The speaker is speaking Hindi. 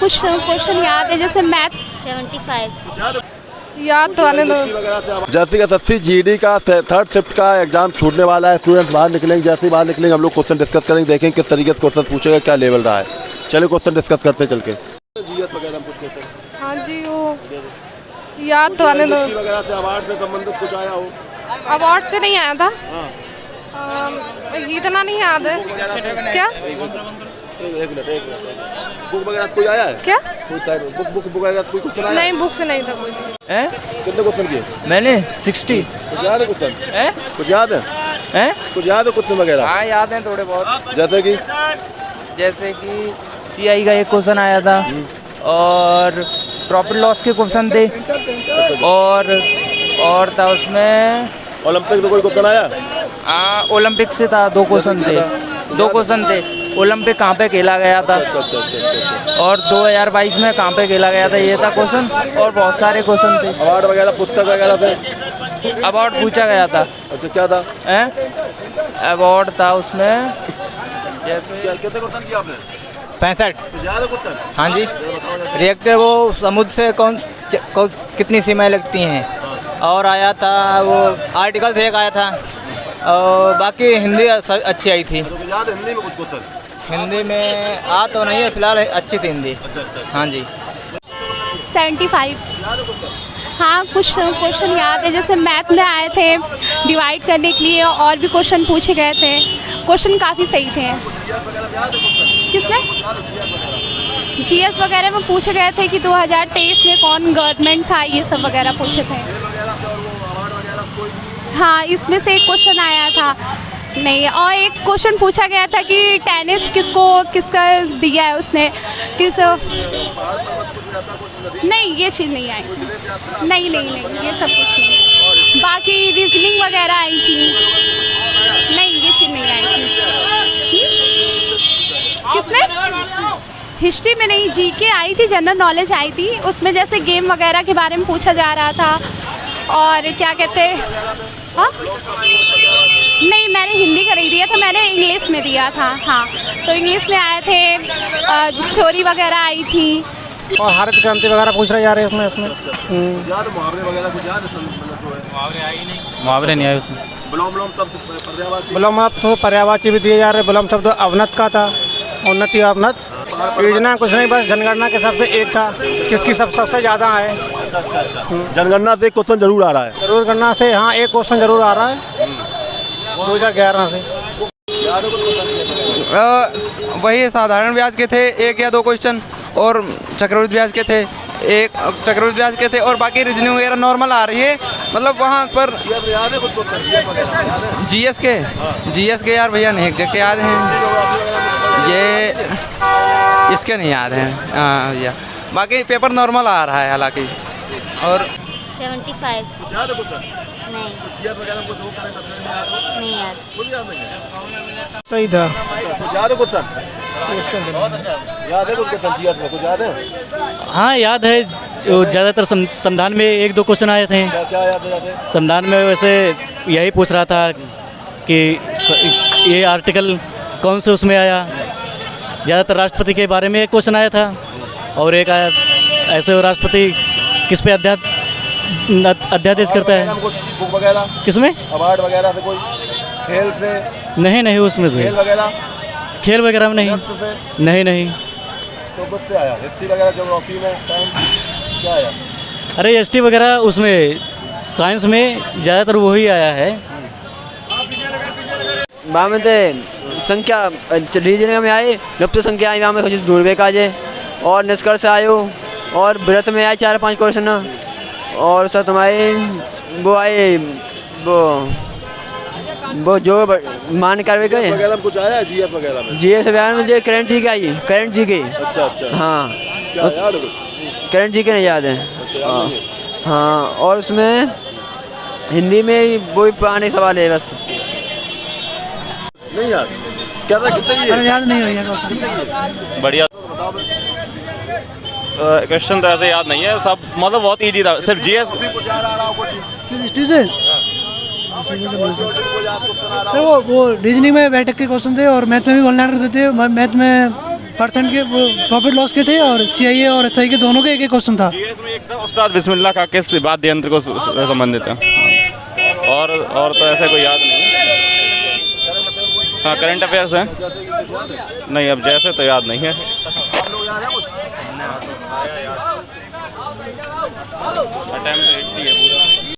कुछ क्वेश्चन याद है, जैसे मैथ 75। याद तो आने दो। जैसे कि 80 जीडी का थर्ड शिफ्ट का एग्जाम छूटने वाला है। स्टूडेंट्स बाहर निकलेंगे, जैसे ही बाहर निकलेंगे हम लोग क्वेश्चन डिस्कस करेंगे, देखेंगे किस तरीके से क्वेश्चन पूछेगा, क्या लेवल रहा है। चलिए क्वेश्चन डिस्कस करते चल के। जीएस वगैरह हम कुछ कहते हैं। हाँ जी, वो याद तो आने दो। वगैरह से अवार्ड से संबंधित कुछ आया हो? अवार्ड से नहीं आया था। हाँ। इतना नहीं याद है। क्या एक मिनट बुक वगैरह कोई आया है क्या? कोई साइड बुक वगैरह कोई क्वेश्चन आया? नहीं, बुक से नहीं था कोई। कितने क्वेश्चन किए मैंने 60। कुछ याद है क्वेश्चन? कुछ याद है? कुछ याद है क्वेश्चन वगैरह? हाँ याद है थोड़े बहुत। जैसे कि सीआई का एक क्वेश्चन आया था और प्रॉफिट लॉस के क्वेश्चन थे और था उसमें ओलंपिक तो कोई क्वेश्चन आया? ओलंपिक से था, दो क्वेश्चन थे। ओलंपिक कहाँ पे खेला गया था और 2022 में कहाँ पे खेला गया था, ये था क्वेश्चन। और बहुत सारे क्वेश्चन थे। अवार्ड वगैरह पुस्तक वगैरह थे? अवार्ड पूछा गया था। अच्छा, क्या था? अवार्ड था उसमें कितने क्वेश्चन किया आपने? 65। याद है क्वेश्चन? हाँ जी। रिएक्टर वो समुद्र से कितनी सीमाएं लगती हैं, और आया था वो आर्टिकल से एक आया था, और बाकी हिंदी अच्छी आई थी। याद है हिंदी में कुछ क्वेश्चन? हिंदी में आ तो नहीं है फिलहाल, अच्छी थी हिंदी। हाँ जी। 75। हाँ, कुछ क्वेश्चन याद है, जैसे मैथ में आए थे डिवाइड करने के लिए, और भी क्वेश्चन पूछे गए थे। क्वेश्चन काफ़ी सही थे। किसमें? जीएस वगैरह में पूछे गए थे कि 2023 में कौन गवर्नमेंट था, ये सब वगैरह पूछे थे। हाँ, इसमें से एक क्वेश्चन आया था। नहीं, और एक क्वेश्चन पूछा गया था कि टेनिस किसका दिया है उसने, किस। नहीं, ये चीज़ नहीं आई। नहीं, ये सब कुछ नहीं। बाकी रीजनिंग वगैरह आई थी। नहीं, ये चीज़ नहीं आई थी। किसमें? हिस्ट्री में नहीं, जीके आई थी, जनरल नॉलेज आई थी। उसमें जैसे गेम वगैरह के बारे में पूछा जा रहा था, और क्या कहते हैं। हाँ, नहीं, मैंने हिंदी का नहीं दिया था, मैंने इंग्लिश में दिया था। हाँ, तो इंग्लिश में आए थे, थ्योरी वगैरह आई थी। और हरित क्रांति वगैरह पूछ रहे जा रहे हैं उसमें। याद है मुहावरे वगैरह कुछ याद है? मुहावरे आए नहीं, मुहावरे नहीं आए उसमें। बुलाम शब्द पर्यायवाची। बुलाम तो पर्यायवाची भी दिए जा रहे। बुलाम शब्द अवनत का था, उन्नति अवनत। योजना कुछ नहीं, बस जनगणना के सबसे एक था, किसकी सबसे ज़्यादा है। जनगणना से एक क्वेश्चन जरूर आ रहा है। जरूर गणना से, हाँ, एक क्वेश्चन जरूर आ रहा है 2011 से। वही साधारण ब्याज के थे, एक या दो क्वेश्चन, और चक्रवृद्धि ब्याज के थे, एक चक्रवृद्धि ब्याज के थे, और बाकी रीजनिंग वगैरह नॉर्मल आ रही है। मतलब वहाँ पर जीएस के यार भैया नहीं एग्जैक्ट याद हैं, ये इसके नहीं याद हैं। हाँ भैया, बाकी पेपर नॉर्मल आ रहा है हालांकि। और 75। नहीं, नहीं याद। सही था। कुछ याद है क्वेश्चन? याद है कुछ क्वेश्चन जीएस में? कुछ याद है? हाँ याद है, ज़्यादातर संविधान में एक दो क्वेश्चन आए थे। क्या याद है? संविधान में वैसे यही पूछ रहा था कि ये आर्टिकल कौन से उसमें आया। ज़्यादातर राष्ट्रपति के बारे में एक क्वेश्चन आया था, और एक आया ऐसे राष्ट्रपति किस पे अध्यादेश करता है। बुक वगैरह किसमें? अवार्ड वगैरह से कोई? खेल से? नहीं, उसमें खेल वगैरह में नहीं। तो कुछ से आया? हिस्ट्री वगैरह, ज्योग्राफी में, साइंस क्या आया? अरे हिस्ट्री वगैरह उसमें, साइंस में ज़्यादातर वही आया है। संख्या रीजनिंग में आई, लुप्त संख्या आई में कुछ ढूंढवे का जे, और निष्कर्ष आयो, और व्रत में आए 4-5 क्वेश्चन, और सर तुम्हारे वो आए वो जो मान करवे गए वगैरह कुछ आया जीएस वगैरह में? जीएस वगैरह में जो करंट जी के आई, करंट जी के। अच्छा। हाँ, क्या याद है? करंट जी के नहीं याद है। हाँ, और उसमें हिंदी में वही पुराने सवाल है बस। नहीं याद? क्या था? कितने याद नहीं हुई। बढ़िया। क्वेश्चन तो ऐसे याद नहीं है सब, मतलब बहुत इजी था, सिर्फ जीएस। सर वो रीजनिंग में बैठक के क्वेश्चन थे, और मैथ में भी 1 लाइनर थे। मैथ में परसेंट के प्रॉफिट लॉस के थे और CIA और SI के दोनों के एक एक क्वेश्चन था। जीएस में एक था उस्ताद बिस्मिल्लाह का किस वाद्य यंत्र को संबंधित है, और तो ऐसा कोई याद नहीं। हाँ करंट अफेयर्स है, नहीं अब जैसे तो याद नहीं है। अटेम्प्ट 80 है पूरा।